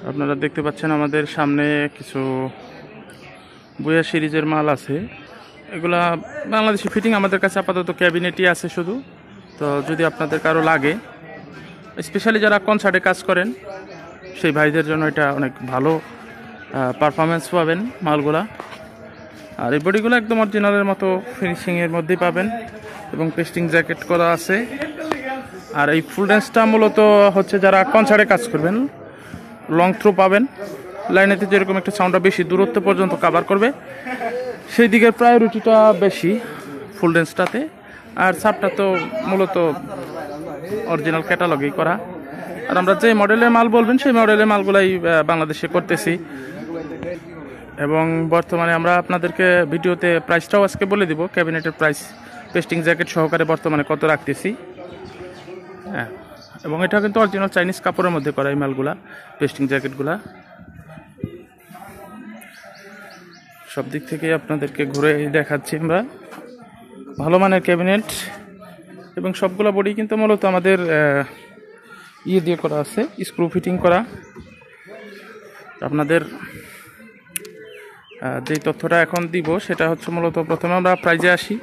আপনারা দেখতে পাচ্ছেন আমাদের সামনে কিছু বুয়া সিরিজের মাল আছে। এগুলা বাংলাদেশি ফিটিং, আমাদের কাছে আপাতত ক্যাবিনেটই আছে শুধু। তো যদি আপনাদের কারো লাগে, স্পেশালি যারা কনসার্টে কাজ করেন সেই ভাইদের জন্য এটা অনেক ভালো পারফরমেন্স পাবেন মালগুলা। আর এই বডিগুলো একদম অরিজিনালের মতো ফিনিশিংয়ের মধ্যেই পাবেন এবং পেস্টিং জ্যাকেট করা আছে। আর এই ফুল রেঞ্জটা মূলত হচ্ছে যারা কনসার্টে কাজ করবেন, লং থ্রো পাবেন, লাইনেতে যেরকম একটা সাউন্ডটা বেশি দূরত্ব পর্যন্ত কভার করবে সেই দিকের প্রায়োরিটিটা বেশি ফুল রেঞ্জটাতে। আর সাবটা তো মূলত অরিজিনাল ক্যাটালগেই করা। আর আমরা যে মডেলের মাল বলবেন সেই মডেলের মালগুলাই বাংলাদেশে করতেছি। এবং বর্তমানে আমরা আপনাদেরকে ভিডিওতে প্রাইসটাও আজকে বলে দিব, ক্যাবিনেটের প্রাইস পেস্টিং জ্যাকেট সহকারে বর্তমানে কত রাখতেছি। হ্যাঁ, এবং এটা কিন্তু অরিজিনাল চাইনিজ কাপড়ের মধ্যে করা এই মালগুলা, পেস্টিং জ্যাকেটগুলা। সব দিক থেকে আপনাদেরকে ঘুরে দেখাচ্ছি আমরা ভালো মানের ক্যাবিনেট। এবং সবগুলো বডি কিন্তু মূলত আমাদের দিয়ে করা আছে, স্ক্রু ফিটিং করা। আপনাদের যে তথ্যটা এখন দিব সেটা হচ্ছে মূলত প্রথমে আমরা প্রাইজে আসি।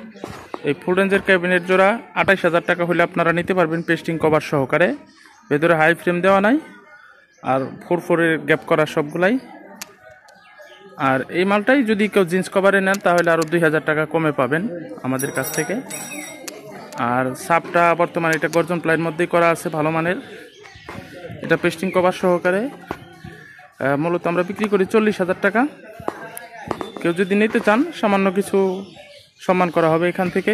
এই ফুল রেঞ্জের ক্যাবিনেট জোড়া 28,000 টাকা হলে আপনারা নিতে পারবেন পেস্টিং কভার সহকারে। ভেতরে হাই ফ্রেম দেওয়া নাই, আর 4/4 গ্যাপ করা সবগুলাই। আর এই মালটাই যদি কেউ জিন্স কভারে নেন তাহলে আরও 2,000 টাকা কমে পাবেন আমাদের কাছ থেকে। আর সাপটা বর্তমানে এটা গর্জন প্লাইয়ের মধ্যেই করা আছে ভালো মানের। এটা পেস্টিং কভার সহকারে মূলত আমরা বিক্রি করি 40,000 টাকা। কেউ যদি নিতে চান সামান্য কিছু সম্মান করা হবে এখান থেকে।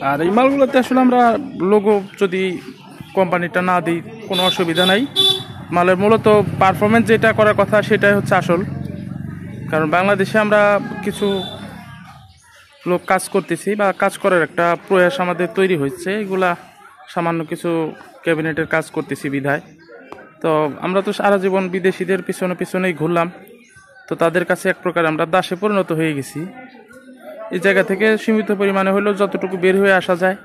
আর এই মালগুলোতে আসলে আমরা লোগো যদি কোম্পানিটা না দিই কোনো অসুবিধা নাই। মালের মূলত পারফরমেন্স যেটা করার কথা সেটাই হচ্ছে আসল। কারণ বাংলাদেশে আমরা কিছু লোক কাজ করতেছি বা কাজ করার একটা প্রয়াস আমাদের তৈরি হয়েছে, এগুলা সামান্য কিছু ক্যাবিনেটের কাজ করতেছি বিধায়। তো আমরা তো সারা জীবন বিদেশিদের পিছনেই ঘুরলাম, তো তাদের কাছে এক প্রকার আমরা দাসে পরিণত হয়ে গেছি। এই জায়গা থেকে সীমিত পরিমাণে হলেও যতটুকু বের হয়ে আসা যায়,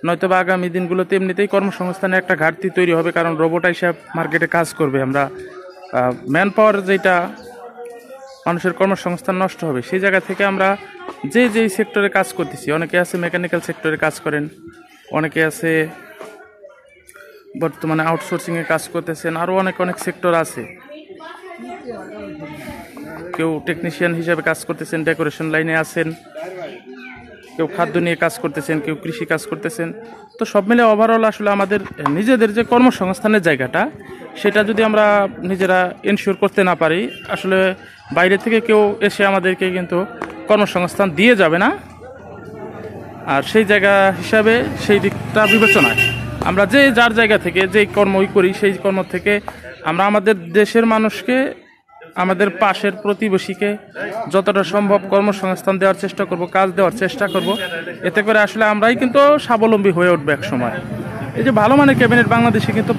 নয়তো বা আগামী দিনগুলোতে এমনিতেই কর্মসংস্থানের একটা ঘাটতি তৈরি হবে, কারণ রোবট হিসাব মার্কেটে কাজ করবে। আমরা ম্যান পাওয়ার যেটা মানুষের কর্মসংস্থান নষ্ট হবে, সেই জায়গা থেকে আমরা যেই সেক্টরে কাজ করতেছি, অনেকে আছে মেকানিক্যাল সেক্টরে কাজ করেন, অনেকে আছে বর্তমানে আউটসোর্সিংয়ে কাজ করতেছেন, আরও অনেক সেক্টর আছে। কেউ টেকনিশিয়ান হিসেবে কাজ করতেছেন, ডেকোরেশন লাইনে আছেন, কেউ খাদ্য নিয়ে কাজ করতেছেন, কেউ কৃষি কাজ করতেছেন। তো সব মিলে ওভারঅল আসলে আমাদের নিজেদের যে কর্মসংস্থানের জায়গাটা, সেটা যদি আমরা নিজেরা এনশিওর করতে না পারি, আসলে বাইরে থেকে কেউ এসে আমাদেরকে কিন্তু কর্মসংস্থান দিয়ে যাবে না। আর সেই জায়গা হিসাবে সেই দিকটা বিবেচনায় আমরা যার জায়গা থেকে যেই কর্মই করি, সেই কর্ম থেকে আমরা আমাদের দেশের মানুষকে, আমাদের পাশের প্রতিবেশীকে যতটা সম্ভব কর্মসংস্থান দেওয়ার চেষ্টা করব, কাজ দেওয়ার চেষ্টা করব। এতে করে আসলে আমরাই কিন্তু স্বাবলম্বী হয়ে উঠবে এক সময়। এই যে ভালো মানের ক্যাবিনেট বাংলাদেশে কিন্তু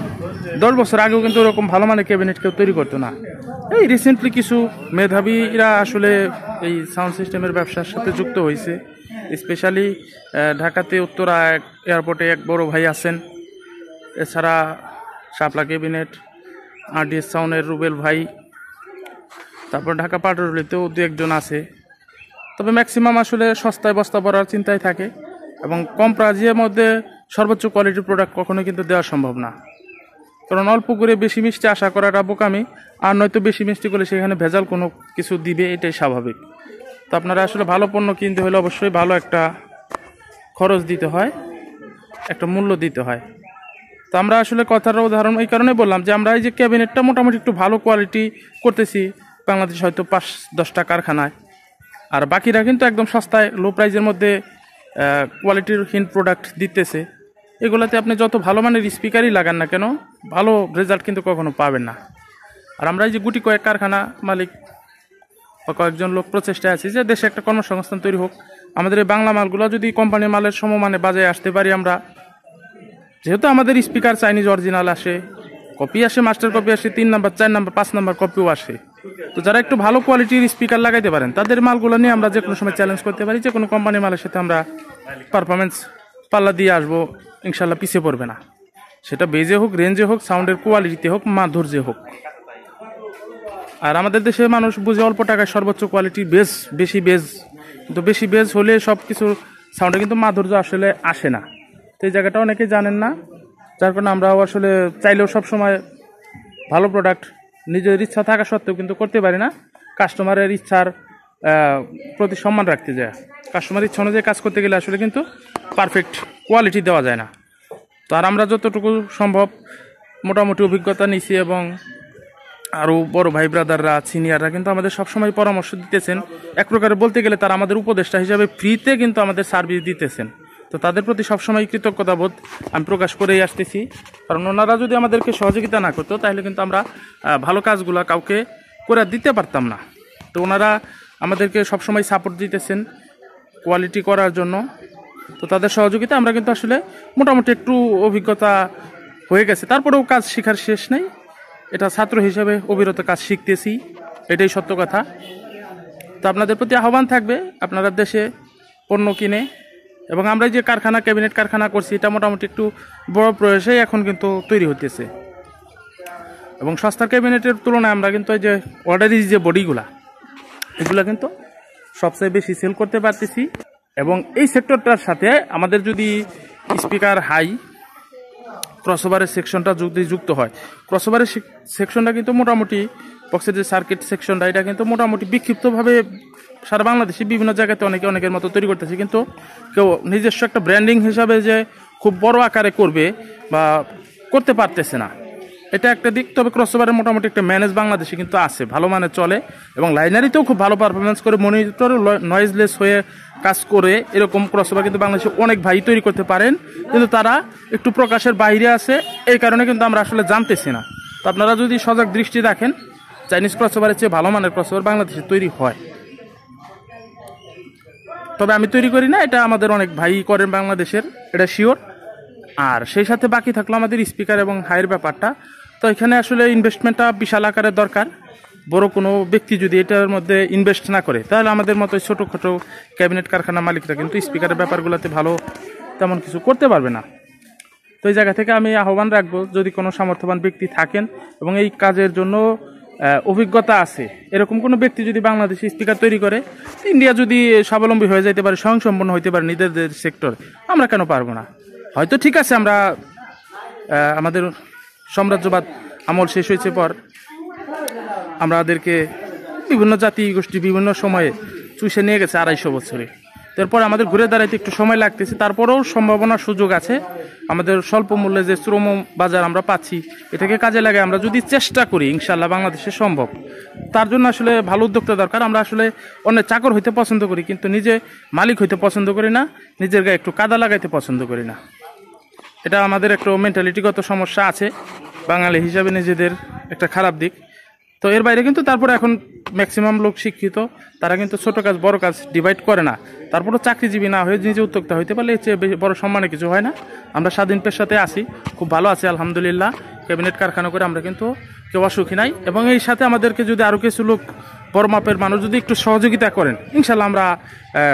10 বছর আগেও কিন্তু এরকম ভালো মানের ক্যাবিনেট কেউ তৈরি করতো না। এই রিসেন্টলি কিছু মেধাবীরা আসলে এই সাউন্ড সিস্টেমের ব্যবসার সাথে যুক্ত হয়েছে। স্পেশালি ঢাকাতে উত্তরা এয়ারপোর্টে এক বড় ভাই আছেন, এছাড়া শাপলা ক্যাবিনেট, RDS সাউন্ডের রুবেল ভাই, তারপর ঢাকা পাটুরিতেও 2-1 জন আছে। তবে ম্যাক্সিমাম আসলে সস্তায় বস্তা ভরার চিন্তায় থাকে, এবং কম প্রাইজের মধ্যে সর্বোচ্চ কোয়ালিটির প্রোডাক্ট কখনো কিন্তু দেওয়া সম্ভব না। কারণ অল্প করে বেশি মিষ্টি আশা করাটা বোকামি, আর নয়তো বেশি মিষ্টি করলে সেখানে ভেজাল কোনো কিছু দিবে, এটাই স্বাভাবিক। তো আপনারা আসলে ভালো পণ্য কিনতে হলে অবশ্যই ভালো একটা খরচ দিতে হয়, একটা মূল্য দিতে হয়। তো আমরা আসলে কথার উদাহরণ এই কারণে বললাম যে আমরা এই যে ক্যাবিনেটটা মোটামুটি একটু ভালো কোয়ালিটি করতেছি বাংলাদেশ হয়তো 5-10টা কারখানায়, আর বাকিরা কিন্তু একদম সস্তায় লো প্রাইজের মধ্যে কোয়ালিটির হীন প্রোডাক্ট দিতেছে। এগুলোতে আপনি যত ভালো মানের স্পিকারই লাগান না কেন, ভালো রেজাল্ট কিন্তু কখনো পাবেন না। আর আমরা এই যে গুটি কয়েক কারখানা মালিক বা কয়েকজন লোক প্রচেষ্টায় আছি যে দেশে একটা কর্মসংস্থান তৈরি হোক। আমাদের এই বাংলা মালগুলো যদি কোম্পানির মালের সমমানে বাজারে আসতে পারি আমরা, যেহেতু আমাদের স্পিকার চাইনিজ অরিজিনাল আসে, কপি আসে, মাস্টার কপি আসে, 3 নাম্বার 4 নাম্বার 5 নাম্বার কপিও আসে। তো যারা একটু ভালো কোয়ালিটির স্পিকার লাগাইতে পারেন তাদের মালগুলো নিয়ে আমরা যে কোনো সময় চ্যালেঞ্জ করতে পারি, যে কোনো কোম্পানির মালের সাথে আমরা পারফরমেন্স পাল্লা দিয়ে আসবো, ইনশাল্লাহ পিছিয়ে পড়বে না। সেটা বেজে হোক, রেঞ্জে হোক, সাউন্ডের কোয়ালিটিতে হোক, মাধুর্যে হোক। আর আমাদের দেশের মানুষ বুঝে অল্প টাকায় সর্বোচ্চ কোয়ালিটি বেস, বেশি বেস, কিন্তু বেশি বেস হলে সব কিছু সাউন্ডে কিন্তু মাধুর্য আসলে আসে না। তো এই জায়গাটা অনেকেই জানেন না, যার কারণে আমরাও আসলে চাইলেও সবসময় ভালো প্রোডাক্ট নিজের ইচ্ছা থাকা সত্ত্বেও কিন্তু করতে পারি না। কাস্টমারের ইচ্ছার প্রতি সম্মান রাখতে যায়। কাস্টমারের ইচ্ছা অনুযায়ী কাজ করতে গেলে আসলে কিন্তু পারফেক্ট কোয়ালিটি দেওয়া যায় না। তো আর আমরা যতটুকু সম্ভব মোটামুটি অভিজ্ঞতা নিছি, এবং আরও বড় ভাই ব্রাদাররা, সিনিয়ররা কিন্তু আমাদের সবসময় পরামর্শ দিতেছেন। এক প্রকারে বলতে গেলে তারা আমাদের উপদেষ্টা হিসাবে ফ্রিতে কিন্তু আমাদের সার্ভিস দিতেছেন। তো তাদের প্রতি সবসময় কৃতজ্ঞতাবোধ আমি প্রকাশ করেই আসতেছি, কারণ ওনারা যদি আমাদেরকে সহযোগিতা না করতো তাহলে কিন্তু আমরা ভালো কাজগুলো কাউকে করে দিতে পারতাম না। তো ওনারা আমাদেরকে সবসময় সাপোর্ট দিতেছেন কোয়ালিটি করার জন্য। তো তাদের সহযোগিতা আমরা কিন্তু আসলে মোটামুটি একটু অভিজ্ঞতা হয়ে গেছে। তারপরেও কাজ শেখার শেষ নেই, এটা ছাত্র হিসেবে অবিরত কাজ শিখতেছি, এটাই সত্য কথা। তো আপনাদের প্রতি আহ্বান থাকবে, আপনারা দেশে পণ্য কিনে, এবং আমরা যে কারখানা, ক্যাবিনেট কারখানা করছি, এটা মোটামুটি একটু বড় প্রয়াসে এখন কিন্তু তৈরি হতেছে। এবং সস্তার ক্যাবিনেটের তুলনায় আমরা কিন্তু এই যে অর্ডারি যে বডিগুলা, এগুলো কিন্তু সবচেয়ে বেশি সেল করতে পারতেছি। এবং এই সেক্টরটার সাথে আমাদের যদি স্পিকার হাই ক্রসওভারের সেকশনটা যদি যুক্ত হয়, ক্রসওভারের সেকশনটা কিন্তু মোটামুটি বক্সের যে সার্কিট সেকশনটা, এটা কিন্তু মোটামুটি বিক্ষিপ্তভাবে সারা বাংলাদেশে বিভিন্ন জায়গাতে অনেকের মতো তৈরি করতেছে, কিন্তু কেউ নিজস্ব একটা ব্র্যান্ডিং হিসাবে যে খুব বড় আকারে করবে বা করতে পারতেছে না, এটা একটা দিক। তবে ক্রসওভারের মোটামুটি একটা ম্যানেজ বাংলাদেশে কিন্তু আছে, ভালো মানে চলে, এবং লাইনারিতেও খুব ভালো পারফরমেন্স করে, মনিটর নয়েজলেস হয়ে কাজ করে, এরকম ক্রসওভার কিন্তু বাংলাদেশে অনেক ভাই তৈরি করতে পারেন, কিন্তু তারা একটু প্রকাশের বাইরে আছে, এই কারণে কিন্তু আমরা আসলে জানতেছি না। তো আপনারা যদি সজাগ দৃষ্টি রাখেন, চাইনিজ ক্রসওভারের চেয়ে ভালো মানের ক্রসওভার বাংলাদেশে তৈরি হয়। তবে আমি তৈরি করি না, এটা আমাদের অনেক ভাই করেন বাংলাদেশের, এটা শিওর। আর সেই সাথে বাকি থাকলো আমাদের স্পিকার এবং হাইয়ের ব্যাপারটা। তো এখানে আসলে ইনভেস্টমেন্টটা বিশাল আকারের দরকার। বড় কোনো ব্যক্তি যদি এটার মধ্যে ইনভেস্ট না করে, তাহলে আমাদের মতো ছোটোখাটো ক্যাবিনেট কারখানা মালিকরা কিন্তু স্পিকারের ব্যাপারগুলোতে ভালো তেমন কিছু করতে পারবে না। তো এই জায়গা থেকে আমি আহ্বান রাখবো, যদি কোনো সামর্থ্যবান ব্যক্তি থাকেন এবং এই কাজের জন্য অভিজ্ঞতা আছে, এরকম কোনো ব্যক্তি যদি বাংলাদেশে স্পিকার তৈরি করে, ইন্ডিয়া যদি স্বাবলম্বী হয়ে যেতে পারে, স্বয়ংসম্পন্ন হইতে পারে নিজেদের সেক্টর, আমরা কেন পারবো না? হয়তো ঠিক আছে, আমরা আমাদের সাম্রাজ্যবাদ আমল শেষ হয়েছে পর আমাদেরকে বিভিন্ন জাতি গোষ্ঠী বিভিন্ন সময়ে চুষে নিয়ে গেছে 250 বছরে। তারপর আমাদের ঘুরে দাঁড়াইতে একটু সময় লাগতেছে, তারপরেও সম্ভাবনার সুযোগ আছে। আমাদের স্বল্প মূল্যে যে শ্রম বাজার আমরা পাচ্ছি, এটাকে কাজে লাগে আমরা যদি চেষ্টা করি, ইনশাল্লাহ বাংলাদেশে সম্ভব। তার জন্য আসলে ভালো উদ্যোক্তা দরকার। আমরা আসলে অন্যের চাকর হইতে পছন্দ করি, কিন্তু নিজে মালিক হইতে পছন্দ করি না, নিজের গায়ে একটু কাদা লাগাইতে পছন্দ করি না। এটা আমাদের একটু মেন্টালিটিগত সমস্যা আছে বাঙালি হিসাবে, নিজেদের একটা খারাপ দিক। তো এর বাইরে কিন্তু তারপরে এখন ম্যাক্সিমাম লোক শিক্ষিত, তারা কিন্তু ছোট কাজ বড় কাজ ডিভাইড করে না। তারপরেও চাকরিজীবী না হয়ে নিজে উদ্যোক্তা হইতে পারলে এর চেয়ে বড় সম্মানে কিছু হয় না। আমরা স্বাধীন পেশাতে আছি, খুব ভালো আছি আলহামদুলিল্লাহ। ক্যাবিনেট কারখানা করে আমরা কিন্তু কেউ অসুখী নাই, এবং এই সাথে আমাদেরকে যদি আরও কিছু লোক বড় মাপের মানুষ যদি একটু সহযোগিতা করেন, ইনশাল্লাহ আমরা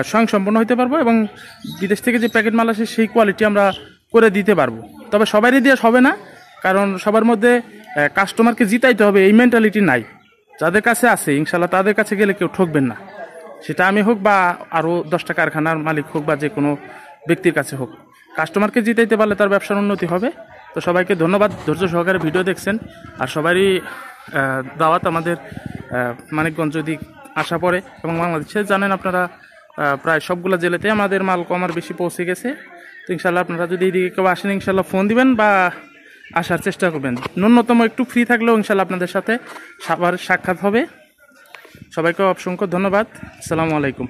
স্বয়ংসম্পন্ন হতে পারবো, এবং বিদেশ থেকে যে প্যাকেট মাল আসে সেই কোয়ালিটি আমরা করে দিতে পারবো। তবে সবারই দিয়ে হবে না, কারণ সবার মধ্যে কাস্টমারকে জিতাইতে হবে এই মেন্টালিটি নাই। যাদের কাছে আছে ইনশাল্লাহ তাদের কাছে গেলে কেউ ঠকবেন না, সেটা আমি হোক বা আরও 10টা কারখানার মালিক হোক বা যে কোনো ব্যক্তির কাছে হোক। কাস্টমারকে জিতাইতে পারলে তার ব্যবসার উন্নতি হবে। তো সবাইকে ধন্যবাদ, ধৈর্য সহকারে ভিডিও দেখছেন। আর সবারই দাওয়াত আমাদের মানিকগঞ্জ যদি আসা পড়ে, এবং বাংলাদেশে জানেন আপনারা প্রায় সবগুলো জেলাতে আমাদের মাল কমার বেশি পৌঁছে গেছে। তো ইনশাল্লাহ আপনারা যদি এইদিকে কেউ আসেন, ইনশাল্লাহ ফোন দিবেন বা আসার চেষ্টা করবেন। ন্যূনতম একটু ফ্রি থাকলেও ইনশাল্লাহ আপনাদের সাথে সাক্ষাৎ হবে। সবাইকে অসংখ্য ধন্যবাদ। আসসালামু আলাইকুম।